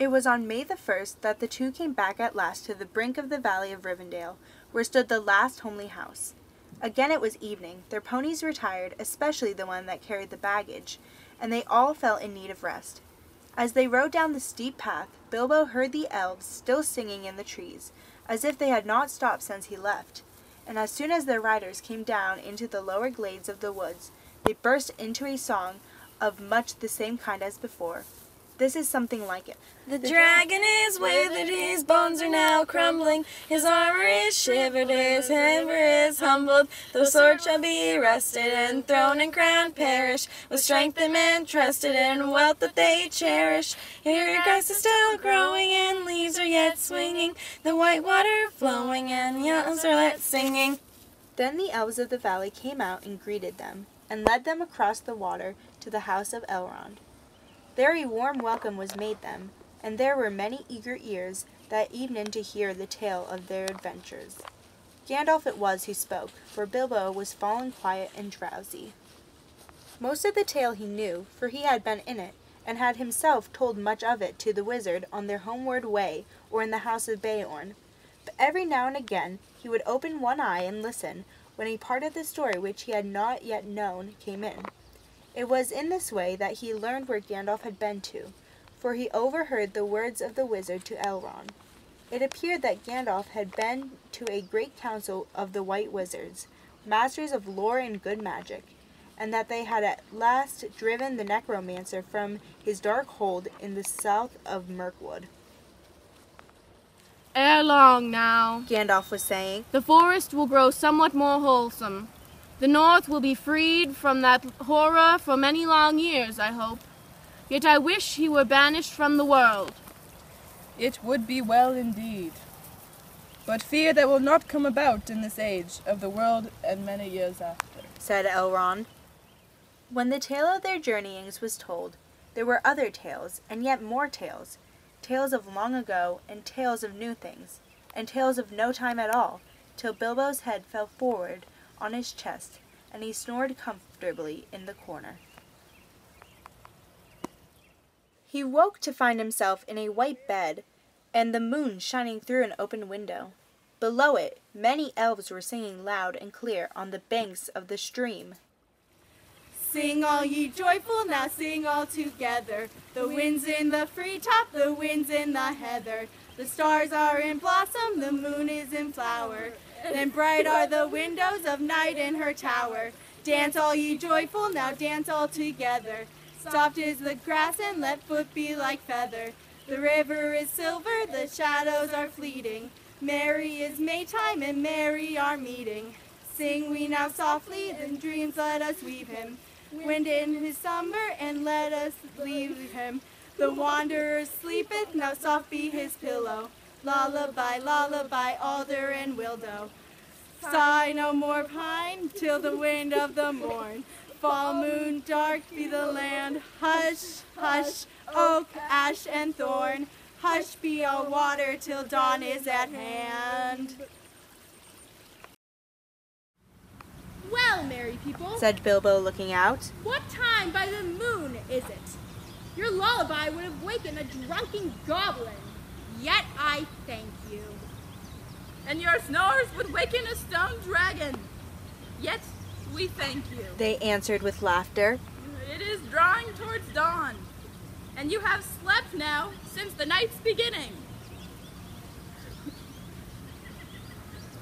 It was on May the 1st that the two came back at last to the brink of the valley of Rivendell, where stood the last homely house. Again it was evening, their ponies were tired, especially the one that carried the baggage, and they all felt in need of rest. As they rode down the steep path, Bilbo heard the elves still singing in the trees, as if they had not stopped since he left, and as soon as their riders came down into the lower glades of the woods, they burst into a song of much the same kind as before. This is something like it. The dragon is withered, his bones are now crumbling, his armor is shivered, his hammer is humbled. The sword shall be rusted, and throne and crown perish, with strength and men trusted, and wealth that they cherish. Here your grass is still growing, and leaves are yet swinging, the white water flowing, and youngs are let singing. Then the elves of the valley came out and greeted them, and led them across the water to the house of Elrond. There a warm welcome was made them, and there were many eager ears that evening to hear the tale of their adventures. Gandalf it was who spoke, for Bilbo was fallen quiet and drowsy. Most of the tale he knew, for he had been in it, and had himself told much of it to the wizard on their homeward way or in the house of Beorn. But every now and again he would open one eye and listen when a part of the story which he had not yet known came in. It was in this way that he learned where Gandalf had been to, for he overheard the words of the wizard to Elrond. It appeared that Gandalf had been to a great council of the White Wizards, masters of lore and good magic, and that they had at last driven the necromancer from his dark hold in the south of Mirkwood. Ere long now, Gandalf was saying, the forest will grow somewhat more wholesome. The north will be freed from that horror for many long years, I hope. Yet I wish he were banished from the world. It would be well indeed. But fear that will not come about in this age of the world and many years after, said Elrond. When the tale of their journeyings was told, there were other tales, and yet more tales. Tales of long ago, and tales of new things, and tales of no time at all, till Bilbo's head fell forward on his chest, and he snored comfortably in the corner. He woke to find himself in a white bed, and the moon shining through an open window. Below it, many elves were singing loud and clear on the banks of the stream. Sing all ye joyful, now sing all together. The wind's in the treetop, the wind's in the heather. The stars are in blossom, the moon is in flower. Then bright are the windows of night in her tower. Dance all ye joyful, now dance all together. Soft is the grass and let foot be like feather. The river is silver, the shadows are fleeting. Merry is Maytime and merry our meeting. Sing we now softly, in dreams let us weave him. Wind in his slumber and let us leave him. The wanderer sleepeth, now soft be his pillow. Lullaby, lullaby, alder and willow. Sigh no more pine, till the wind of the morn. Fall moon dark be the land. Hush, hush, oak, ash, and thorn. Hush be all water till dawn is at hand. Well, merry people, said Bilbo, looking out. What time by the moon is it? Your lullaby would have wakened a drunken goblin. Yet I thank you. and your snores would waken a stone dragon. Yet we thank you. They answered with laughter. It is drawing towards dawn, and you have slept now since the night's beginning.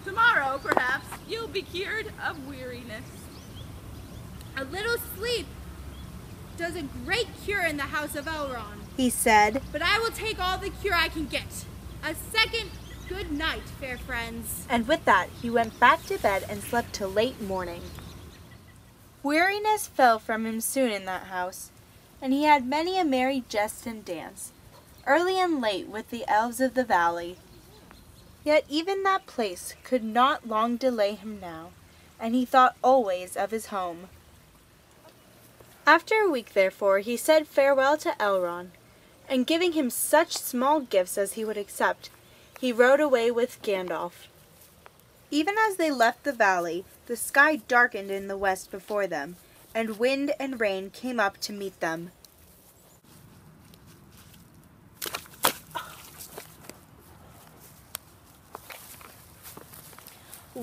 Tomorrow, perhaps, you'll be cured of weariness. A little sleep does a great cure in the house of Elrond, he said. But I will take all the cure I can get. A second good night, fair friends. And with that, he went back to bed and slept till late morning. Weariness fell from him soon in that house, and he had many a merry jest and dance, early and late with the elves of the valley. Yet even that place could not long delay him now, and he thought always of his home. After a week, therefore, he said farewell to Elrond, and giving him such small gifts as he would accept, he rode away with Gandalf. Even as they left the valley, the sky darkened in the west before them, and wind and rain came up to meet them.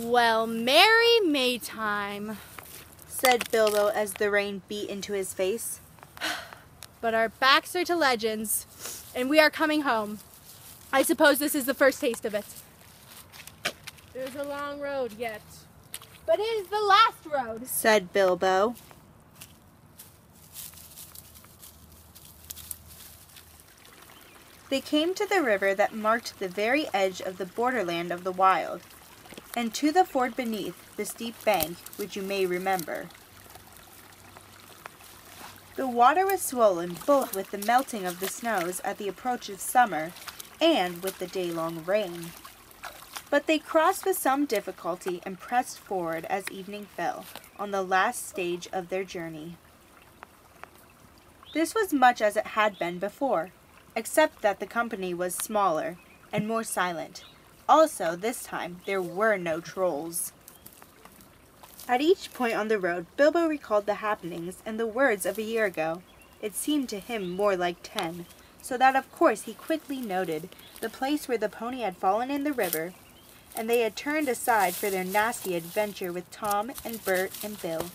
Well, merry Maytime. said Bilbo as the rain beat into his face. But our backs are to legends, and we are coming home. I suppose this is the first taste of it. There's a long road yet. But it is the last road. Said Bilbo. They came to the river that marked the very edge of the borderland of the wild, and to the ford beneath the steep bank which you may remember. The water was swollen both with the melting of the snows at the approach of summer and with the day-long rain. But they crossed with some difficulty and pressed forward as evening fell on the last stage of their journey. This was much as it had been before, except that the company was smaller and more silent. Also, this time, there were no trolls. At each point on the road, Bilbo recalled the happenings and the words of a year ago. It seemed to him more like 10, so that of course he quickly noted the place where the pony had fallen in the river, and they had turned aside for their nasty adventure with Tom and Bert and Bill.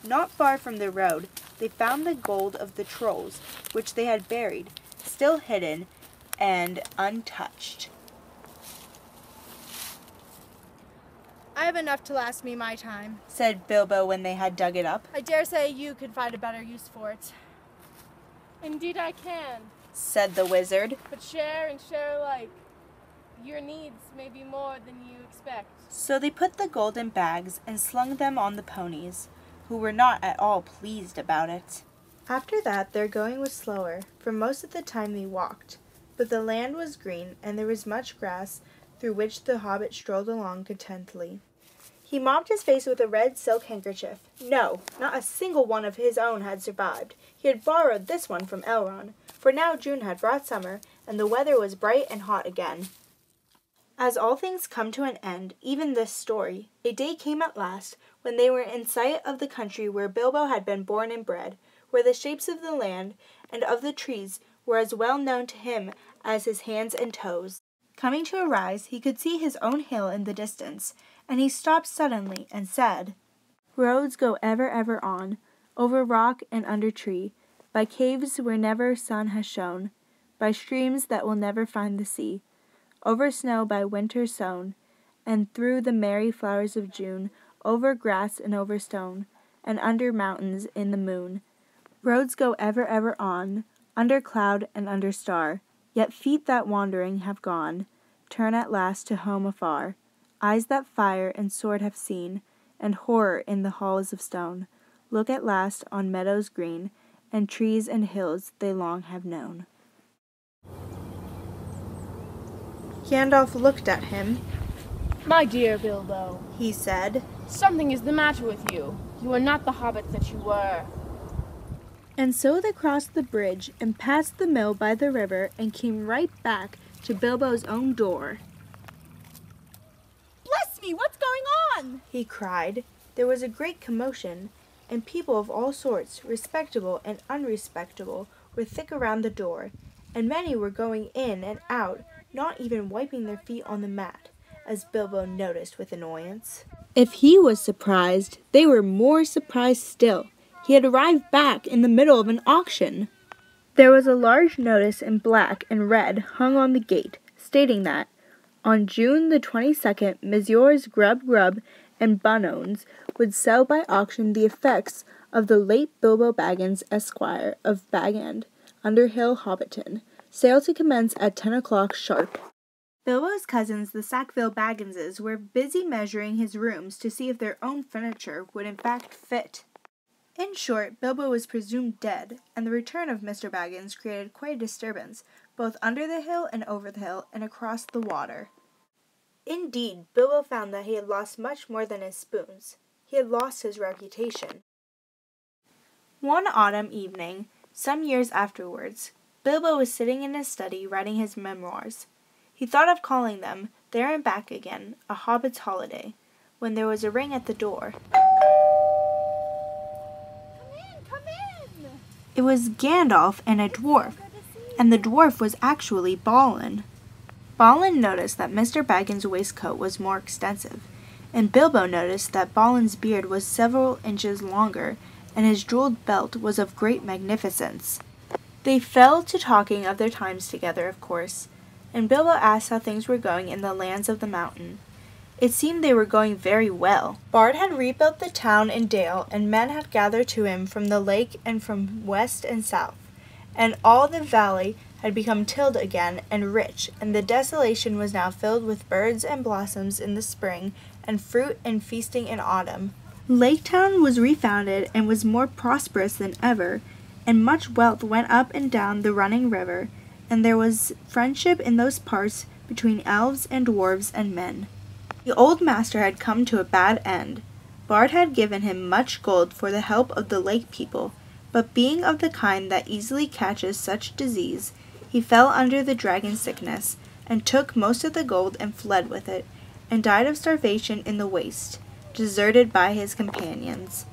Not far from the road, they found the gold of the trolls, which they had buried, still hidden and untouched. I have enough to last me my time, said Bilbo when they had dug it up. I dare say you could find a better use for it. Indeed I can, Said the wizard. but share and share alike. Your needs may be more than you expect. So they put the gold in bags and slung them on the ponies, who were not at all pleased about it. After that their going was slower, for most of the time they walked, but the land was green and there was much grass through which the hobbit strolled along contentedly. He mopped his face with a red silk handkerchief. No, not a single one of his own had survived. He had borrowed this one from Elrond, for now June had brought summer, and the weather was bright and hot again. As all things come to an end, even this story, a day came at last when they were in sight of the country where Bilbo had been born and bred, where the shapes of the land and of the trees were as well known to him as his hands and toes. Coming to a rise, he could see his own hill in the distance, and he stopped suddenly and said, "Roads go ever, ever on, over rock and under tree, by caves where never sun has shone, by streams that will never find the sea, over snow by winter sown, and through the merry flowers of June, over grass and over stone, and under mountains in the moon. Roads go ever, ever on, under cloud and under star, yet feet that wandering have gone, turn at last to home afar. Eyes that fire and sword have seen, and horror in the halls of stone, look at last on meadows green, and trees and hills they long have known." Gandalf looked at him. My dear Bilbo, He said, something is the matter with you. You are not the hobbit that you were. and so they crossed the bridge and passed the mill by the river and came right back to Bilbo's own door. Bless me, what's going on? He cried. There was a great commotion, and people of all sorts, respectable and unrespectable, were thick around the door, and many were going in and out, not even wiping their feet on the mat, as Bilbo noticed with annoyance. If he was surprised, they were more surprised still. He had arrived back in the middle of an auction. There was a large notice in black and red hung on the gate, stating that on June the 22nd, Messrs. Grub and Bunnones would sell by auction the effects of the late Bilbo Baggins, Esquire, of Bag End, Underhill, Hobbiton. Sale to commence at 10 o'clock sharp. Bilbo's cousins, the Sackville Bagginses, were busy measuring his rooms to see if their own furniture would in fact fit. In short, Bilbo was presumed dead, and the return of Mr. Baggins created quite a disturbance, both under the hill and over the hill and across the water. Indeed, Bilbo found that he had lost much more than his spoons. He had lost his reputation. One autumn evening, some years afterwards, Bilbo was sitting in his study writing his memoirs. He thought of calling them, There and Back Again, A Hobbit's Holiday, when there was a ring at the door. Come in! It was Gandalf and a dwarf, and the dwarf was actually Balin. Balin noticed that Mr. Baggins' waistcoat was more extensive, and Bilbo noticed that Balin's beard was several inches longer, and his jeweled belt was of great magnificence. They fell to talking of their times together, of course, and Bilbo asked how things were going in the lands of the mountain. It seemed they were going very well. Bard had rebuilt the town and dale, and men had gathered to him from the lake and from west and south, and all the valley had become tilled again and rich, and the desolation was now filled with birds and blossoms in the spring, and fruit and feasting in autumn. Lake Town was refounded and was more prosperous than ever, and much wealth went up and down the running river, and there was friendship in those parts between elves and dwarves and men. The old master had come to a bad end. Bard had given him much gold for the help of the lake people, but being of the kind that easily catches such disease, he fell under the dragon sickness, and took most of the gold and fled with it, and died of starvation in the waste, deserted by his companions.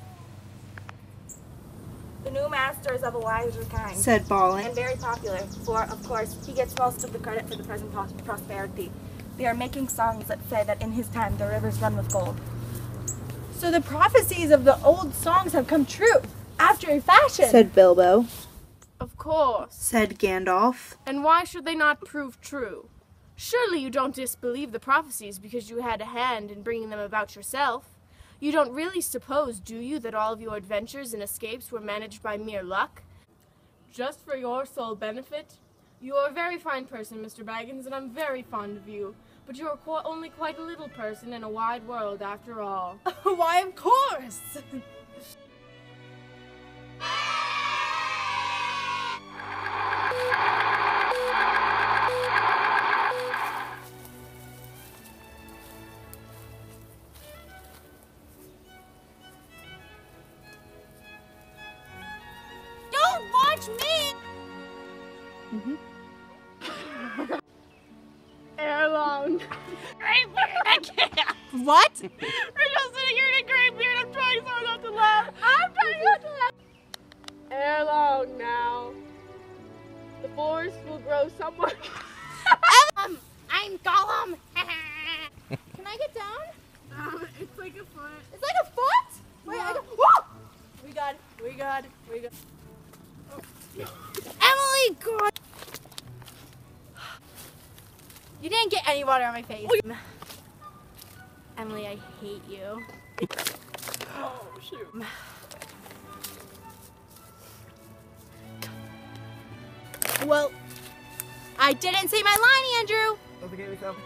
The new master is of a wiser kind, Said Balin. and very popular, for, of course, he gets most of the credit for the present prosperity. They are making songs that say that in his time the rivers run with gold. So the prophecies of the old songs have come true, after a fashion. Said Bilbo. Of course. Said Gandalf. And why should they not prove true? Surely you don't disbelieve the prophecies because you had a hand in bringing them about yourself. You don't really suppose, do you, that all of your adventures and escapes were managed by mere luck? Just for your sole benefit? You are a very fine person, Mr. Baggins, and I'm very fond of you. But you are only quite a little person in a wide world, after all. Why, of course. Don't watch me! Erlong. I can't. What? We're just sitting here in a great beard. I'm trying so hard not to laugh. I'm trying not to laugh. Erlong now. The forest will grow somewhere. I'm Gollum. Can I get down? It's like a foot. It's like a foot? Wait, I got. Whoa! We got. Emily, God. You didn't get any water on my face. Emily, I hate you. Oh, shoot. Well, I didn't say my line, Andrew. Don't forget yourself.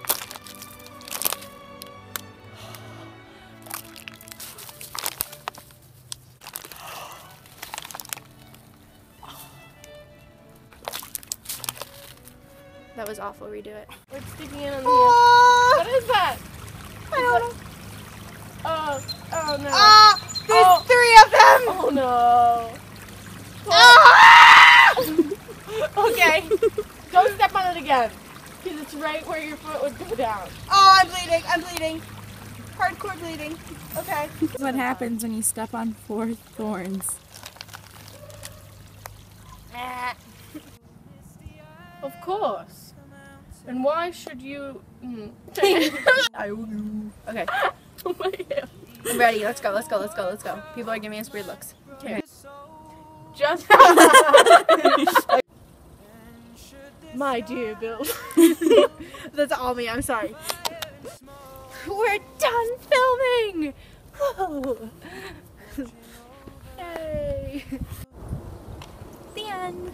That was awful. Redo it. It's sticking in on the What is that? I don't know. Oh no. There's 3 of them. Oh no. Okay. Don't step on it again. Because it's right where your foot would go down. Oh, I'm bleeding. Hardcore bleeding. Okay. This is what happens when you step on 4 thorns. Of course. And why should you... I will do. Okay. Oh my God. I'm ready. Let's go. People are giving us weird looks. Okay. Just... My dear Bill. That's all me. I'm sorry. We're done filming. Yay. The end.